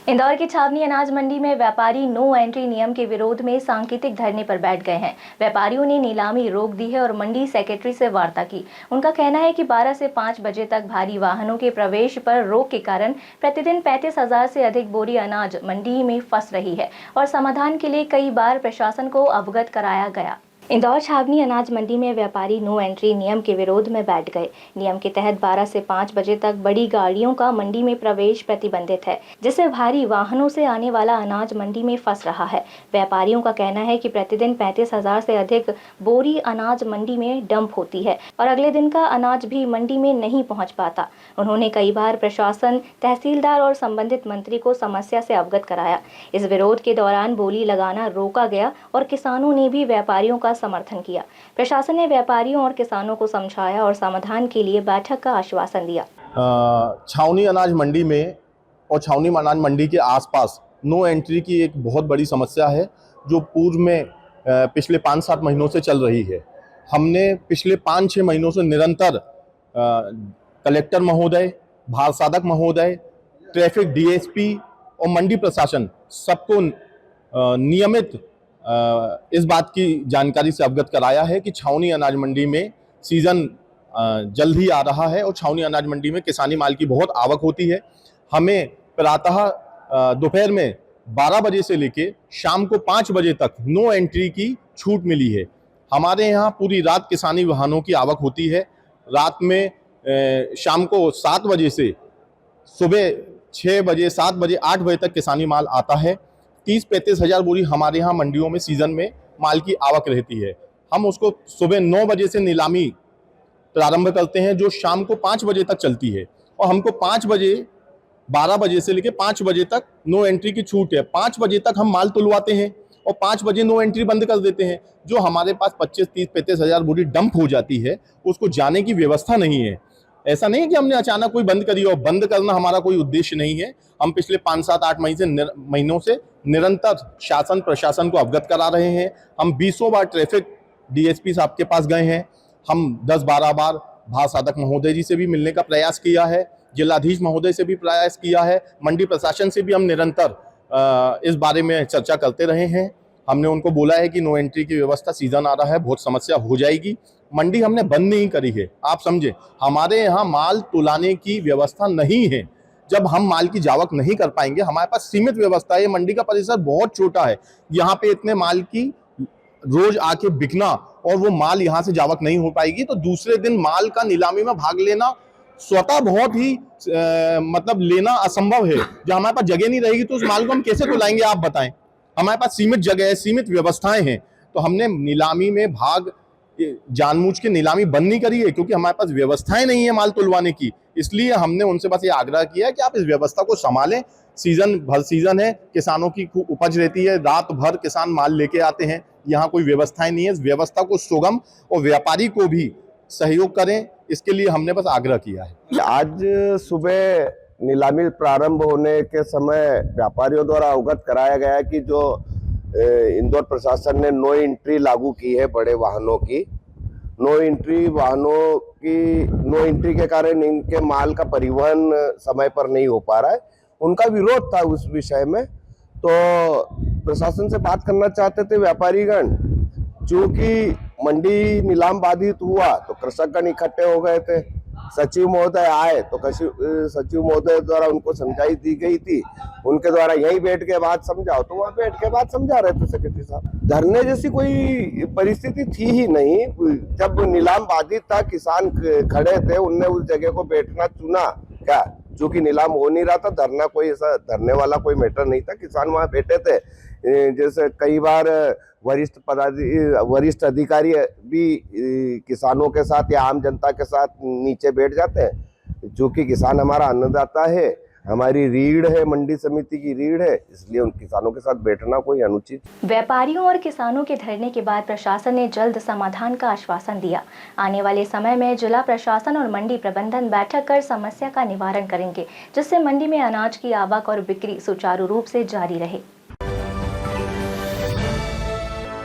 इंदौर की छावनी अनाज मंडी में व्यापारी नो एंट्री नियम के विरोध में सांकेतिक धरने पर बैठ गए हैं। व्यापारियों ने नीलामी रोक दी है और मंडी सेक्रेटरी से वार्ता की। उनका कहना है कि 12 से 5 बजे तक भारी वाहनों के प्रवेश पर रोक के कारण प्रतिदिन 35,000 से अधिक बोरी अनाज मंडी में फंस रही है और समाधान के लिए कई बार प्रशासन को अवगत कराया गया। इंदौर छावनी अनाज मंडी में व्यापारी नो एंट्री नियम के विरोध में बैठ गए। नियम के तहत 12 से 5 बजे तक बड़ी गाड़ियों का मंडी में प्रवेश प्रतिबंधित है, जिससे भारी वाहनों से आने वाला अनाज मंडी में फंस रहा है। व्यापारियों का कहना है कि प्रतिदिन 35,000 से अधिक बोरी अनाज मंडी में डंप होती है और अगले दिन का अनाज भी मंडी में नहीं पहुँच पाता। उन्होंने कई बार प्रशासन, तहसीलदार और संबंधित मंत्री को समस्या से अवगत कराया। इस विरोध के दौरान बोली लगाना रोका गया और किसानों ने भी व्यापारियों का समर्थन किया। प्रशासन ने व्यापारियों और किसानों को समझाया और समाधान के लिए बैठक का आश्वासन दिया। छावनी अनाज मंडी में और छावनी अनाज मंडी के आसपास नो एंट्री की एक बहुत बड़ी समस्या है, जो पूर्व में पिछले 5-7 महीनों से चल रही है। हमने पिछले 5-6 महीनों से निरंतर कलेक्टर महोदय, भारत साधक महोदय, ट्रैफिक डीएसपी और मंडी प्रशासन सबको नियमित इस बात की जानकारी से अवगत कराया है कि छावनी अनाज मंडी में सीजन जल्द ही आ रहा है और छावनी अनाज मंडी में किसानी माल की बहुत आवक होती है। हमें प्रातः दोपहर में 12 बजे से लेके शाम को 5 बजे तक नो एंट्री की छूट मिली है। हमारे यहाँ पूरी रात किसानी वाहनों की आवक होती है। रात में शाम को 7 बजे से सुबह 6 बजे, 7 बजे, 8 बजे तक किसानी माल आता है। 30-35 हज़ार बोरी हमारे यहाँ मंडियों में सीजन में माल की आवक रहती है। हम उसको सुबह 9 बजे से नीलामी प्रारंभ करते हैं, जो शाम को 5 बजे तक चलती है और हमको 5 बजे 12 बजे से लेकर 5 बजे तक नो एंट्री की छूट है। 5 बजे तक हम माल तुलवाते हैं और 5 बजे नो एंट्री बंद कर देते हैं। जो हमारे पास 25-30-35 हज़ार बोरी डंप हो जाती है, उसको जाने की व्यवस्था नहीं है। ऐसा नहीं है कि हमने अचानक कोई बंद करी, और बंद करना हमारा कोई उद्देश्य नहीं है। हम पिछले 5-7-8 महीनों से निरंतर शासन प्रशासन को अवगत करा रहे हैं। हम 20 बार ट्रैफिक डीएसपी साहब के पास गए हैं। हम 10-12 बार भारत साधक महोदय जी से भी मिलने का प्रयास किया है, जिलाधीश महोदय से भी प्रयास किया है, मंडी प्रशासन से भी हम निरंतर इस बारे में चर्चा करते रहे हैं। हमने उनको बोला है कि नो एंट्री की व्यवस्था, सीजन आ रहा है, बहुत समस्या हो जाएगी। मंडी हमने बंद नहीं करी है, आप समझे। हमारे यहाँ माल तुलाने की व्यवस्था नहीं है। जब हम माल की जावक नहीं कर पाएंगे, हमारे पास सीमित व्यवस्था है। मंडी का परिसर बहुत छोटा है, यहाँ पे इतने माल की रोज आके बिकना और वो माल यहाँ से जावक नहीं हो पाएगी, तो दूसरे दिन माल का नीलामी में भाग लेना स्वतः बहुत ही मतलब लेना असंभव है। जब हमारे पास जगह नहीं रहेगी तो उस माल को हम कैसे तुलाएंगे, आप बताएं। हमारे पास सीमित जगह है, सीमित व्यवस्थाएं हैं, तो हमने नीलामी में भाग जानबूझ के नीलामी बंद नहीं करी है, क्योंकि हमारे पास व्यवस्थाएं नहीं है माल तुलवाने की। इसलिए हमने उनसे बस ये आग्रह किया है कि आप इस व्यवस्था को संभालें। सीजन भर सीजन है, किसानों की उपज रहती है, रात भर किसान माल लेके आते हैं। यहाँ कोई व्यवस्थाएं नहीं है। इस व्यवस्था को सुगम और व्यापारी को भी सहयोग करें, इसके लिए हमने बस आग्रह किया है। आज सुबह नीलामी प्रारंभ होने के समय व्यापारियों द्वारा अवगत कराया गया कि जो इंदौर प्रशासन ने नो एंट्री लागू की है बड़े वाहनों की। नो एंट्री के कारण इनके माल का परिवहन समय पर नहीं हो पा रहा है। उनका विरोध था उस विषय में, तो प्रशासन से बात करना चाहते थे व्यापारीगण। चूंकि मंडी नीलाम बाधित हुआ तो कृषकगण इकट्ठे हो गए थे। सचिव महोदय आए तो सचिव महोदय द्वारा उनको समझाई दी गई थी। उनके द्वारा यहीं बैठ के बात समझाओ, तो वहां बैठ के बात समझा रहे थे सेक्रेटरी साहब। धरने जैसी कोई परिस्थिति थी ही नहीं। जब नीलाम बाधित था, किसान खड़े थे, उनने उस जगह को बैठना चुना। क्या, चूंकि नीलाम हो नहीं रहा था, धरना कोई ऐसा धरने वाला कोई मैटर नहीं था, किसान वहां बैठे थे। जैसे कई बार वरिष्ठ अधिकारी भी किसानों के साथ या आम जनता के साथ नीचे बैठ जाते हैं। जो कि किसान हमारा अन्नदाता है, हमारी रीढ़ है, मंडी समिति की रीढ़ है, इसलिए उन किसानों के साथ बैठना कोई अनुचित। व्यापारियों और किसानों के धरने के बाद प्रशासन ने जल्द समाधान का आश्वासन दिया। आने वाले समय में जिला प्रशासन और मंडी प्रबंधन बैठक कर समस्या का निवारण करेंगे, जिससे मंडी में अनाज की आवक और बिक्री सुचारू रूप से जारी रहे।